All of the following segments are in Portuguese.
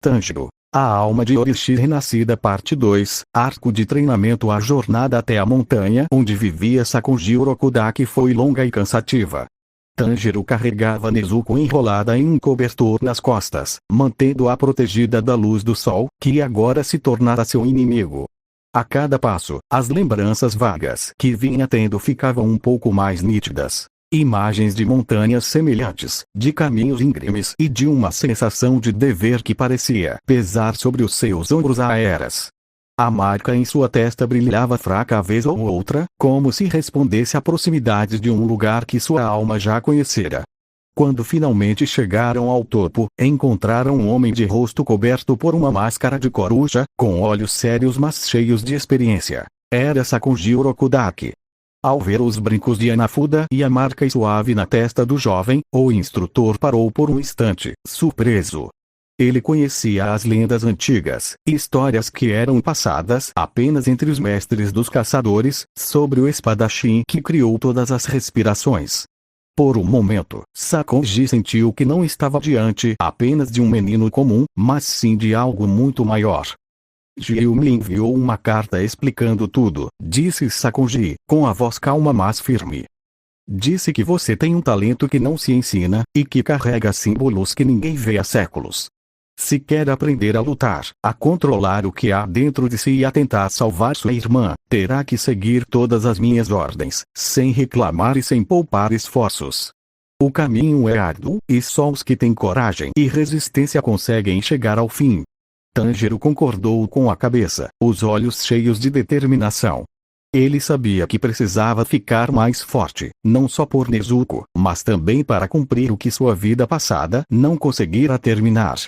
Tanjiro, a alma de Orochi renascida parte 2, arco de treinamento. A jornada até a montanha onde vivia Sakonji Urokudaki foi longa e cansativa. Tanjiro carregava Nezuko enrolada em um cobertor nas costas, mantendo-a protegida da luz do sol, que agora se tornara seu inimigo. A cada passo, as lembranças vagas que vinha tendo ficavam um pouco mais nítidas. Imagens de montanhas semelhantes, de caminhos íngremes e de uma sensação de dever que parecia pesar sobre os seus ombros há eras. A marca em sua testa brilhava fraca vez ou outra, como se respondesse à proximidade de um lugar que sua alma já conhecera. Quando finalmente chegaram ao topo, encontraram um homem de rosto coberto por uma máscara de coruja, com olhos sérios mas cheios de experiência. Era Sakonji Urokudaki. Ao ver os brincos de Hanafuda e a marca suave na testa do jovem, o instrutor parou por um instante, surpreso. Ele conhecia as lendas antigas, histórias que eram passadas apenas entre os mestres dos caçadores, sobre o espadachim que criou todas as respirações. Por um momento, Sakonji sentiu que não estava diante apenas de um menino comum, mas sim de algo muito maior. Jiu me enviou uma carta explicando tudo, disse Sakonji, com a voz calma mas firme. Disse que você tem um talento que não se ensina, e que carrega símbolos que ninguém vê há séculos. Se quer aprender a lutar, a controlar o que há dentro de si e a tentar salvar sua irmã, terá que seguir todas as minhas ordens, sem reclamar e sem poupar esforços. O caminho é árduo, e só os que têm coragem e resistência conseguem chegar ao fim. Tanjiro concordou com a cabeça, os olhos cheios de determinação. Ele sabia que precisava ficar mais forte, não só por Nezuko, mas também para cumprir o que sua vida passada não conseguira terminar.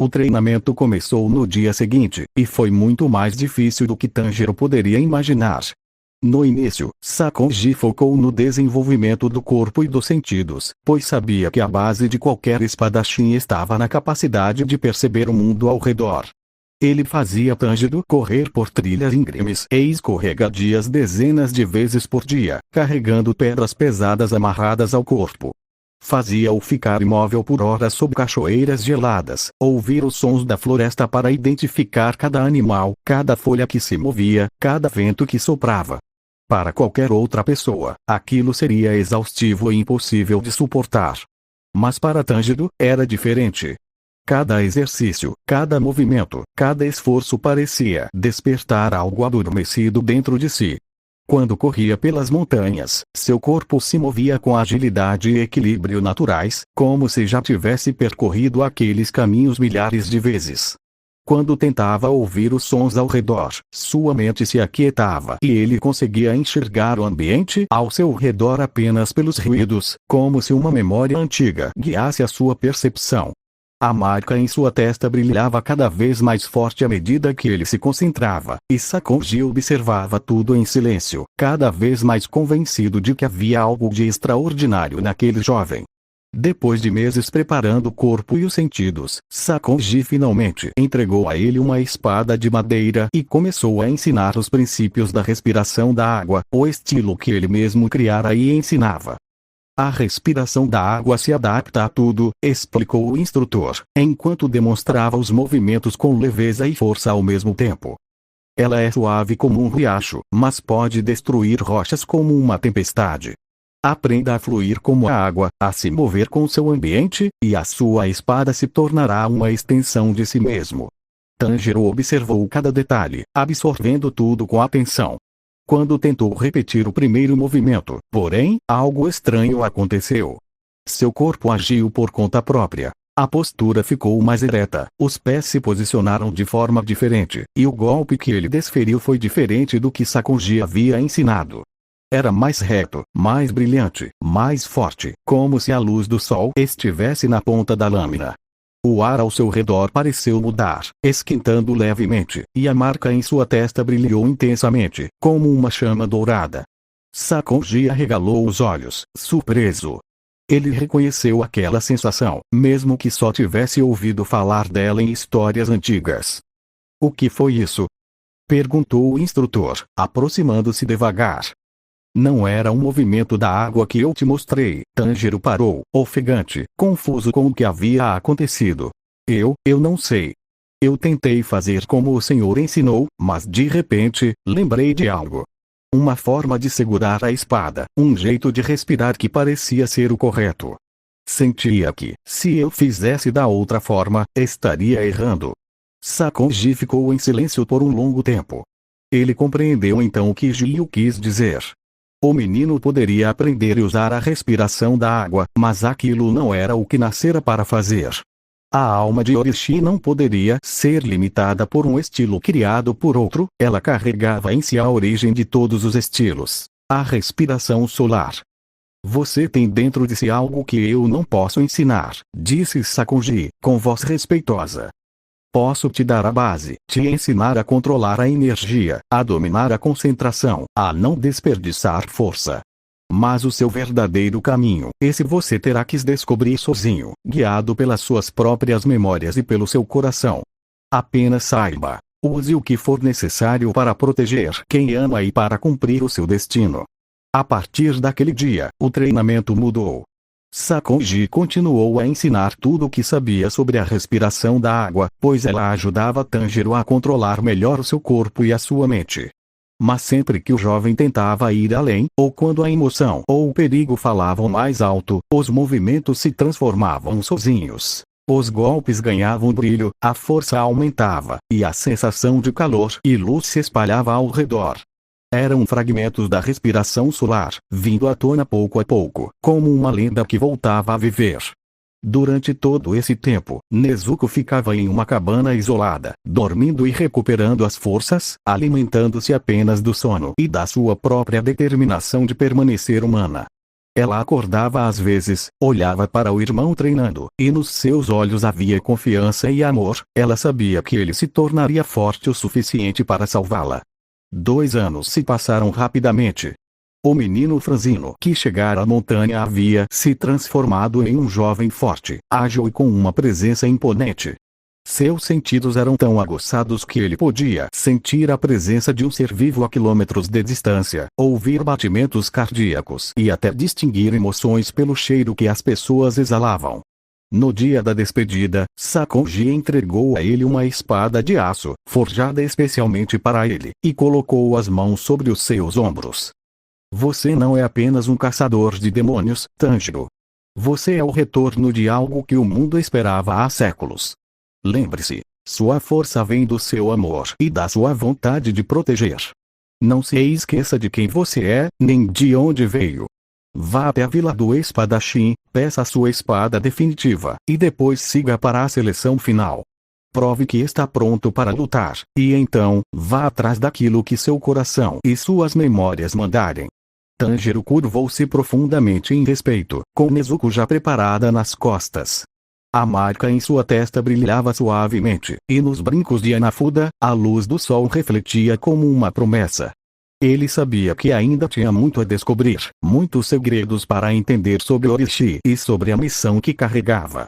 O treinamento começou no dia seguinte, e foi muito mais difícil do que Tanjiro poderia imaginar. No início, Sakonji focou no desenvolvimento do corpo e dos sentidos, pois sabia que a base de qualquer espadachim estava na capacidade de perceber o mundo ao redor. Ele fazia Tanjiro correr por trilhas íngremes e escorregadias dezenas de vezes por dia, carregando pedras pesadas amarradas ao corpo. Fazia-o ficar imóvel por horas sob cachoeiras geladas, ouvir os sons da floresta para identificar cada animal, cada folha que se movia, cada vento que soprava. Para qualquer outra pessoa, aquilo seria exaustivo e impossível de suportar. Mas para Tanjiro, era diferente. Cada exercício, cada movimento, cada esforço parecia despertar algo adormecido dentro de si. Quando corria pelas montanhas, seu corpo se movia com agilidade e equilíbrio naturais, como se já tivesse percorrido aqueles caminhos milhares de vezes. Quando tentava ouvir os sons ao redor, sua mente se aquietava e ele conseguia enxergar o ambiente ao seu redor apenas pelos ruídos, como se uma memória antiga guiasse a sua percepção. A marca em sua testa brilhava cada vez mais forte à medida que ele se concentrava, e Sakonji observava tudo em silêncio, cada vez mais convencido de que havia algo de extraordinário naquele jovem. Depois de meses preparando o corpo e os sentidos, Sakonji finalmente entregou a ele uma espada de madeira e começou a ensinar os princípios da respiração da água, o estilo que ele mesmo criara e ensinava. A respiração da água se adapta a tudo, explicou o instrutor, enquanto demonstrava os movimentos com leveza e força ao mesmo tempo. Ela é suave como um riacho, mas pode destruir rochas como uma tempestade. Aprenda a fluir como a água, a se mover com seu ambiente, e a sua espada se tornará uma extensão de si mesmo. Tanjiro observou cada detalhe, absorvendo tudo com atenção. Quando tentou repetir o primeiro movimento, porém, algo estranho aconteceu. Seu corpo agiu por conta própria. A postura ficou mais ereta, os pés se posicionaram de forma diferente, e o golpe que ele desferiu foi diferente do que Sakonji havia ensinado. Era mais reto, mais brilhante, mais forte, como se a luz do sol estivesse na ponta da lâmina. O ar ao seu redor pareceu mudar, esquentando levemente, e a marca em sua testa brilhou intensamente, como uma chama dourada. Sakonji arregalou os olhos, surpreso. Ele reconheceu aquela sensação, mesmo que só tivesse ouvido falar dela em histórias antigas. O que foi isso? Perguntou o instrutor, aproximando-se devagar. Não era um movimento da água que eu te mostrei. Tanjiro parou, ofegante, confuso com o que havia acontecido. Eu não sei. Eu tentei fazer como o senhor ensinou, mas de repente, lembrei de algo. Uma forma de segurar a espada, um jeito de respirar que parecia ser o correto. Sentia que, se eu fizesse da outra forma, estaria errando. Sakonji ficou em silêncio por um longo tempo. Ele compreendeu então o que Gyu quis dizer. O menino poderia aprender a usar a respiração da água, mas aquilo não era o que nascera para fazer. A alma de Orishi não poderia ser limitada por um estilo criado por outro, ela carregava em si a origem de todos os estilos, a respiração solar. Você tem dentro de si algo que eu não posso ensinar, disse Sakonji, com voz respeitosa. Posso te dar a base, te ensinar a controlar a energia, a dominar a concentração, a não desperdiçar força. Mas o seu verdadeiro caminho, esse você terá que descobrir sozinho, guiado pelas suas próprias memórias e pelo seu coração. Apenas saiba, use o que for necessário para proteger quem ama e para cumprir o seu destino. A partir daquele dia, o treinamento mudou. Sakonji continuou a ensinar tudo o que sabia sobre a respiração da água, pois ela ajudava Tanjiro a controlar melhor o seu corpo e a sua mente. Mas sempre que o jovem tentava ir além, ou quando a emoção ou o perigo falavam mais alto, os movimentos se transformavam sozinhos. Os golpes ganhavam brilho, a força aumentava, e a sensação de calor e luz se espalhava ao redor. Eram fragmentos da respiração solar, vindo à tona pouco a pouco, como uma lenda que voltava a viver. Durante todo esse tempo, Nezuko ficava em uma cabana isolada, dormindo e recuperando as forças, alimentando-se apenas do sono e da sua própria determinação de permanecer humana. Ela acordava às vezes, olhava para o irmão treinando, e nos seus olhos havia confiança e amor, ela sabia que ele se tornaria forte o suficiente para salvá-la. 2 anos se passaram rapidamente. O menino franzino que chegara à montanha havia se transformado em um jovem forte, ágil e com uma presença imponente. Seus sentidos eram tão aguçados que ele podia sentir a presença de um ser vivo a quilômetros de distância, ouvir batimentos cardíacos e até distinguir emoções pelo cheiro que as pessoas exalavam. No dia da despedida, Sakonji entregou a ele uma espada de aço, forjada especialmente para ele, e colocou as mãos sobre os seus ombros. Você não é apenas um caçador de demônios, Tanjiro. Você é o retorno de algo que o mundo esperava há séculos. Lembre-se, sua força vem do seu amor e da sua vontade de proteger. Não se esqueça de quem você é, nem de onde veio. Vá até a Vila do Espadachim, peça a sua espada definitiva, e depois siga para a seleção final. Prove que está pronto para lutar, e então, vá atrás daquilo que seu coração e suas memórias mandarem. Tanjiro curvou-se profundamente em respeito, com Nezuko já preparada nas costas. A marca em sua testa brilhava suavemente, e nos brincos de Anafuda, a luz do sol refletia como uma promessa. Ele sabia que ainda tinha muito a descobrir, muitos segredos para entender sobre Orishi e sobre a missão que carregava.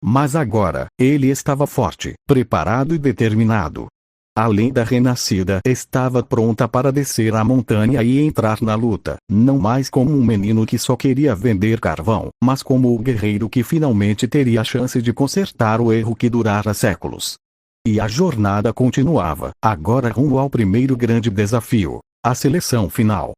Mas agora, ele estava forte, preparado e determinado. A lenda renascida estava pronta para descer a montanha e entrar na luta, não mais como um menino que só queria vender carvão, mas como o guerreiro que finalmente teria a chance de consertar o erro que durara séculos. E a jornada continuava, agora rumo ao primeiro grande desafio, a seleção final.